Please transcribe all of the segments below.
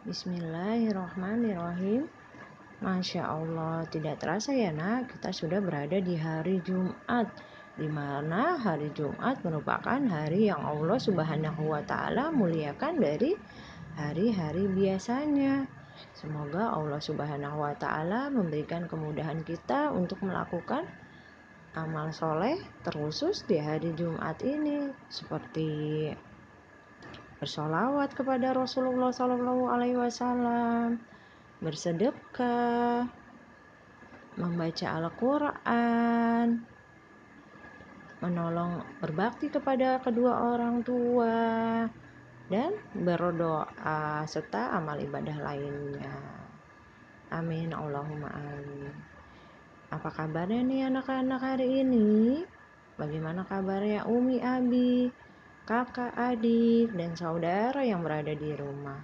Bismillahirrahmanirrahim. Masya Allah, tidak terasa ya nak, kita sudah berada di hari Jumat, di mana hari Jumat merupakan hari yang Allah Subhanahu wa Ta'ala muliakan dari hari-hari biasanya. Semoga Allah Subhanahu wa Ta'ala memberikan kemudahan kita untuk melakukan amal soleh terkhusus di hari Jumat ini, seperti bersolawat kepada Rasulullah SAW, bersedekah, membaca Al-Quran, menolong berbakti kepada kedua orang tua, dan berdoa serta amal ibadah lainnya. Amin, Allahumma amin. Apa kabarnya nih anak-anak hari ini? Bagaimana kabarnya Umi, Abi, kakak, adik, dan saudara yang berada di rumah?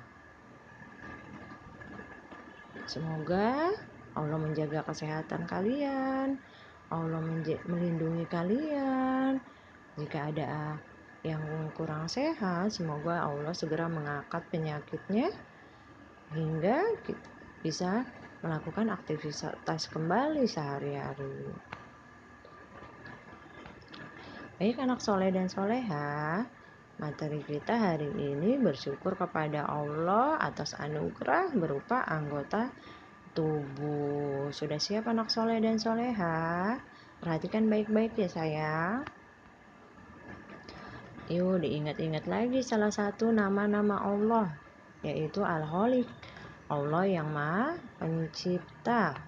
Semoga Allah menjaga kesehatan kalian, Allah melindungi kalian. Jika ada yang kurang sehat, semoga Allah segera mengangkat penyakitnya hingga kita bisa melakukan aktivitas kembali sehari-hari. Baik anak soleh dan soleha, materi kita hari ini bersyukur kepada Allah atas anugerah berupa anggota tubuh. Sudah siap anak soleh dan soleha? Perhatikan baik-baik ya sayang. Yuk diingat-ingat lagi salah satu nama-nama Allah, yaitu Al-Khaliq, Allah yang Maha Pencipta.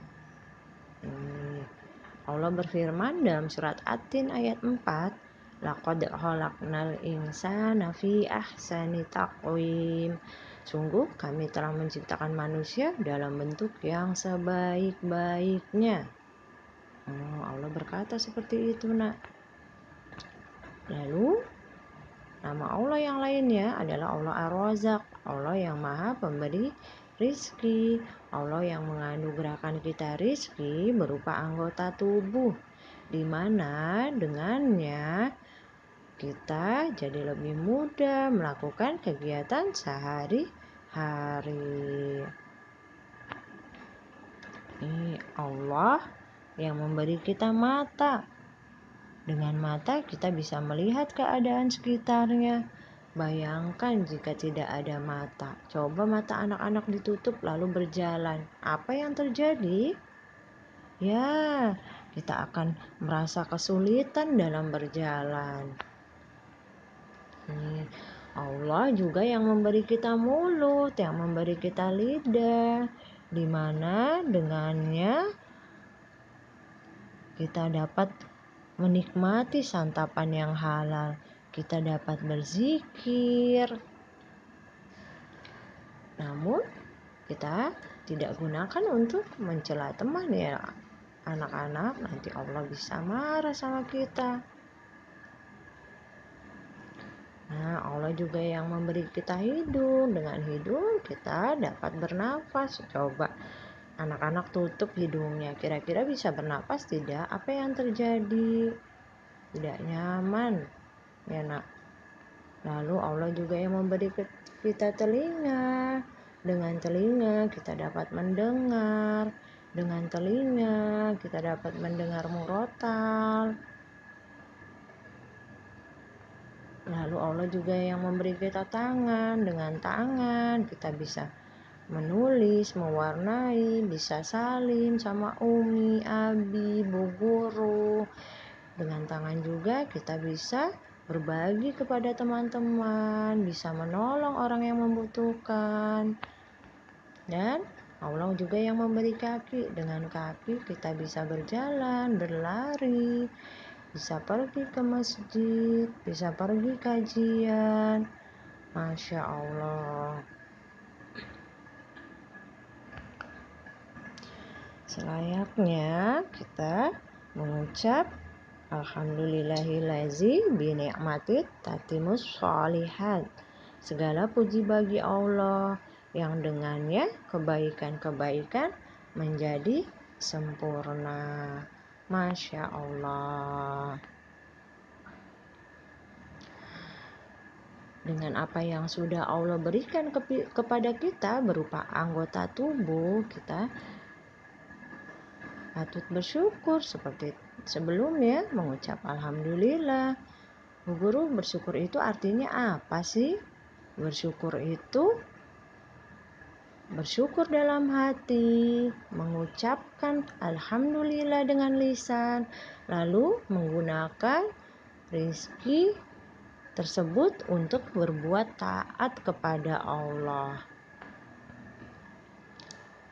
Allah berfirman dalam surat At-Tin ayat 4, laqad khalaqnal insana fi ahsani taqwim. Sungguh kami telah menciptakan manusia dalam bentuk yang sebaik-baiknya. Allah berkata seperti itu nak. Lalu nama Allah yang lainnya adalah Allah Ar-Razzaq, Allah yang Maha Pemberi rizki, Allah yang menganugerahkan kita rizki berupa anggota tubuh, di mana dengannya kita jadi lebih mudah melakukan kegiatan sehari-hari. Ini Allah yang memberi kita mata. Dengan mata kita bisa melihat keadaan sekitarnya. Bayangkan jika tidak ada mata. Coba mata anak-anak ditutup lalu berjalan. Apa yang terjadi? Ya, kita akan merasa kesulitan dalam berjalan. Allah juga yang memberi kita mulut, yang memberi kita lidah, di mana dengannya kita dapat menikmati santapan yang halal, kita dapat berzikir. Namun kita tidak gunakan untuk mencela teman ya anak-anak, nanti Allah bisa marah sama kita. Nah, Allah juga yang memberi kita hidung. Dengan hidung kita dapat bernafas. Coba anak-anak tutup hidungnya, kira-kira bisa bernafas tidak? Apa yang terjadi? Tidak nyaman ya nak. Lalu Allah juga yang memberi kita telinga. Dengan telinga kita dapat mendengar. Dengan telinga kita dapat mendengar murotal. Lalu Allah juga yang memberi kita tangan. Dengan tangan kita bisa menulis, mewarnai, bisa salim sama Umi, Abi, Bu Guru. Dengan tangan juga kita bisa berbagi kepada teman-teman, bisa menolong orang yang membutuhkan. Dan Allah juga yang memberi kaki. Dengan kaki kita bisa berjalan, berlari, bisa pergi ke masjid, bisa pergi kajian. Masya Allah. Selayaknya kita mengucap Alhamdulillahillazi bini'matit tatimus sholihat. Segala puji bagi Allah yang dengannya kebaikan-kebaikan menjadi sempurna. Masya Allah. dengan apa yang sudah Allah berikan kepada kita berupa anggota tubuh, kita patut bersyukur seperti sebelumnya mengucap alhamdulillah. Bu Guru, bersyukur itu artinya apa sih? Bersyukur itu bersyukur dalam hati, mengucapkan alhamdulillah dengan lisan, lalu menggunakan rizki tersebut untuk berbuat taat kepada Allah.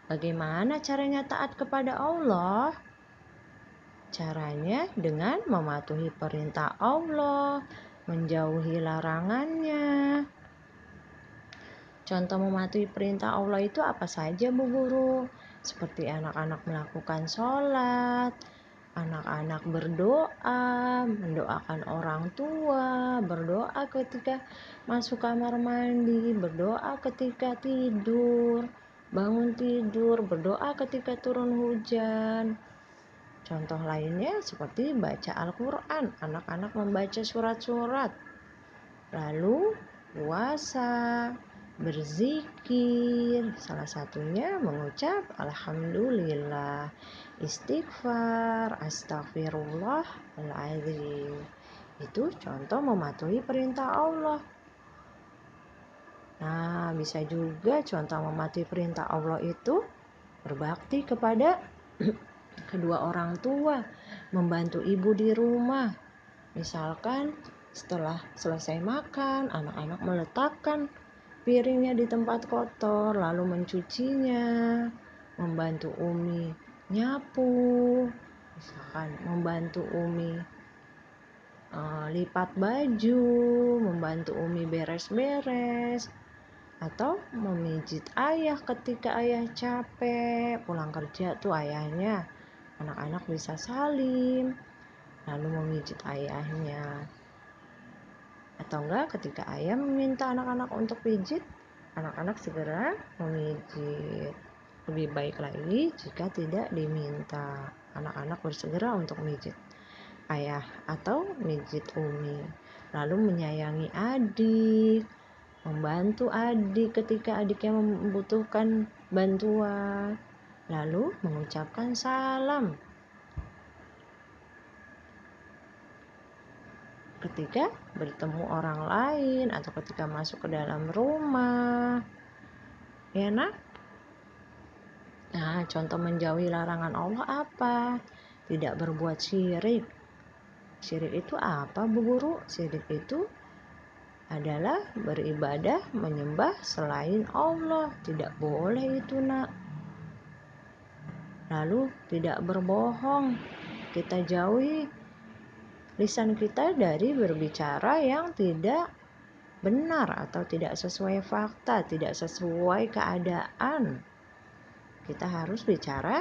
Bagaimana caranya taat kepada Allah? Caranya dengan mematuhi perintah Allah, menjauhi larangannya. Contoh mematuhi perintah Allah itu apa saja, Bu Guru? Seperti anak-anak melakukan sholat, anak-anak berdoa, mendoakan orang tua, berdoa ketika masuk kamar mandi, berdoa ketika tidur, bangun tidur, berdoa ketika turun hujan. Contoh lainnya seperti baca Al-Quran, anak-anak membaca surat-surat, lalu puasa, berzikir, salah satunya mengucap alhamdulillah, istighfar, astagfirullahaladzim. Itu contoh mematuhi perintah Allah. Nah, bisa juga contoh mematuhi perintah Allah itu berbakti kepada kedua orang tua, membantu ibu di rumah. Misalkan setelah selesai makan, anak-anak meletakkan piringnya di tempat kotor, lalu mencucinya, membantu Umi nyapu, misalkan membantu Umi lipat baju, membantu Umi beres-beres, atau memijit ayah ketika ayah capek, pulang kerja tuh ayahnya, anak-anak bisa salim, lalu memijit ayahnya. Atau enggak, ketika ayah meminta anak-anak untuk pijit, anak-anak segera memijit. Lebih baik lagi jika tidak diminta, anak-anak bersegera untuk memijit ayah atau memijit Umi. Lalu menyayangi adik, membantu adik ketika adiknya membutuhkan bantuan, lalu mengucapkan salam ketika bertemu orang lain atau ketika masuk ke dalam rumah. Ya nak? Nah, contoh menjauhi larangan Allah apa? Tidak berbuat syirik. Syirik itu apa, Bu Guru? Syirik itu adalah beribadah menyembah selain Allah. Tidak boleh itu, nak. Lalu tidak berbohong. Kita jauhi lisan kita dari berbicara yang tidak benar atau tidak sesuai fakta, tidak sesuai keadaan. Kita harus bicara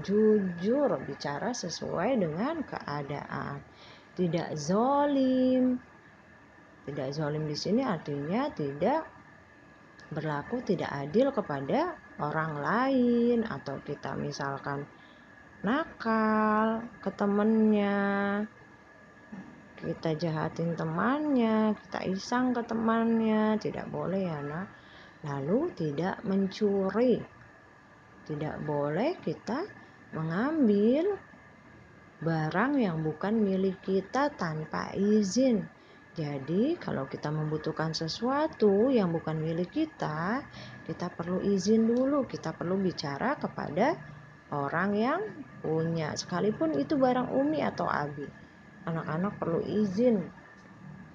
jujur, bicara sesuai dengan keadaan. Tidak zalim. Tidak zalim di sini artinya tidak berlaku tidak adil kepada orang lain, atau kita misalkan nakal ke temennya, kita jahatin temannya, kita iseng ke temannya, tidak boleh ya nak. Lalu tidak mencuri, tidak boleh kita mengambil barang yang bukan milik kita tanpa izin. Jadi kalau kita membutuhkan sesuatu yang bukan milik kita, kita perlu izin dulu, kita perlu bicara kepada orang yang punya, sekalipun itu barang Umi atau Abi. Anak-anak perlu izin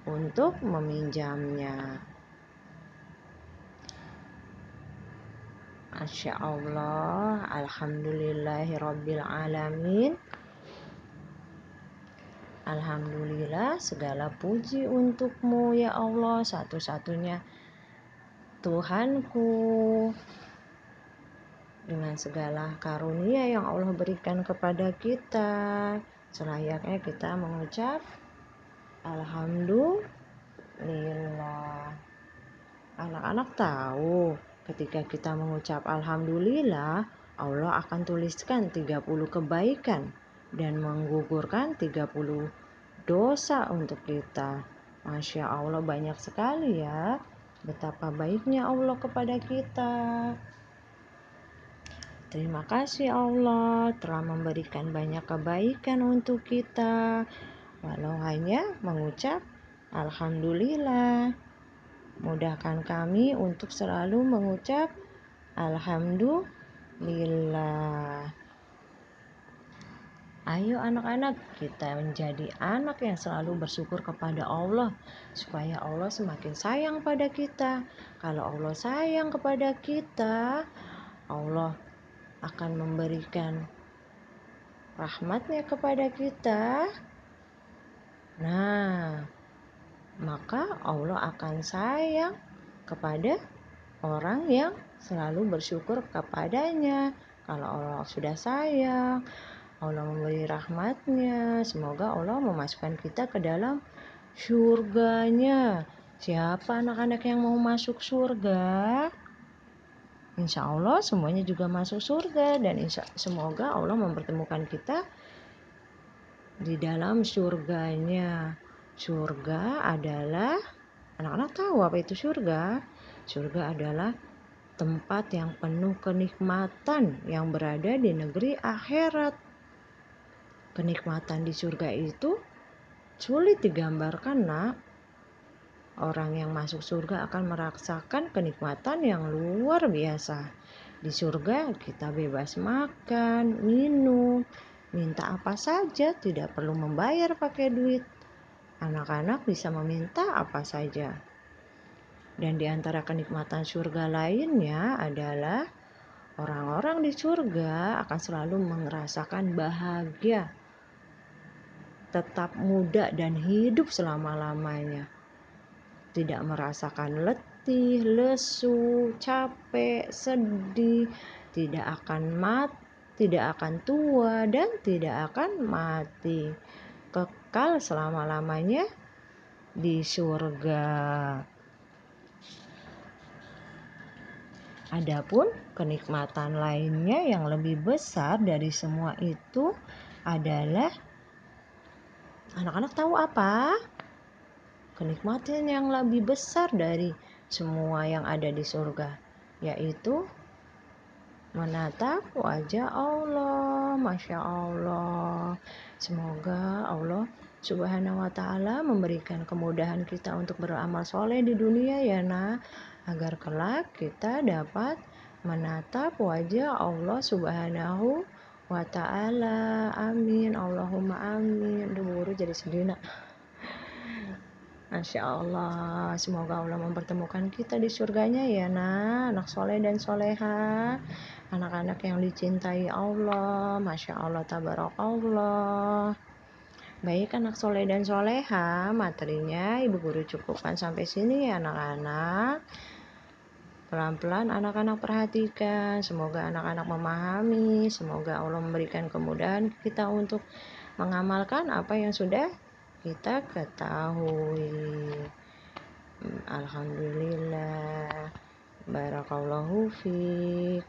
untuk meminjamnya. Masya Allah, alhamdulillahirabbil alamin. Alhamdulillah, segala puji untukmu ya Allah, satu-satunya Tuhanku. Dengan segala karunia yang Allah berikan kepada kita, selayaknya kita mengucap alhamdulillah. Anak-anak tahu, ketika kita mengucap alhamdulillah, Allah akan tuliskan 30 kebaikan dan menggugurkan 30 dosa untuk kita. Masya Allah, banyak sekali ya betapa baiknya Allah kepada kita. Terima kasih Allah telah memberikan banyak kebaikan untuk kita, walau hanya mengucap Alhamdulillah. Mudahkan kami untuk selalu mengucap Alhamdulillah. Ayo anak-anak, kita menjadi anak yang selalu bersyukur kepada Allah, supaya Allah semakin sayang pada kita. Kalau Allah sayang kepada kita, Allah akan memberikan rahmatnya kepada kita. Nah, maka Allah akan sayang kepada orang yang selalu bersyukur kepadanya. Kalau Allah sudah sayang, Allah memberi rahmatnya, semoga Allah memasukkan kita ke dalam surganya. Siapa anak-anak yang mau masuk surga? Insya Allah semuanya juga masuk surga, dan semoga Allah mempertemukan kita di dalam surganya. Surga adalah, anak-anak tahu apa itu surga? Surga adalah tempat yang penuh kenikmatan yang berada di negeri akhirat. Kenikmatan di surga itu sulit digambarkan, nak. Orang yang masuk surga akan merasakan kenikmatan yang luar biasa. Di surga kita bebas makan, minum, minta apa saja, tidak perlu membayar pakai duit. Anak-anak bisa meminta apa saja. Dan di antara kenikmatan surga lainnya adalah orang-orang di surga akan selalu merasakan bahagia, tetap muda dan hidup selama-lamanya. Tidak merasakan letih, lesu, capek, sedih, tidak akan tua dan tidak akan mati. Kekal selama-lamanya di surga. Adapun kenikmatan lainnya yang lebih besar dari semua itu adalah, anak-anak tahu apa? Kenikmatan yang lebih besar dari semua yang ada di surga, yaitu menatap wajah Allah. Masya Allah. Semoga Allah Subhanahu wa ta'ala memberikan kemudahan kita untuk beramal soleh di dunia ya nak, agar kelak kita dapat menatap wajah Allah Subhanahu wa ta'ala. Amin, Allahumma amin. Aduh, guru jadi sedih nak. Masya Allah, semoga Allah mempertemukan kita di surganya ya nak, anak soleh dan soleha, anak-anak yang dicintai Allah. Masya Allah, tabarakallah. Baik anak soleh dan soleha, materinya ibu guru cukupkan sampai sini ya anak-anak. Pelan-pelan anak-anak perhatikan, semoga anak-anak memahami, semoga Allah memberikan kemudahan kita untuk mengamalkan apa yang sudah kita ketahui. Alhamdulillah. Barakallahu fiik.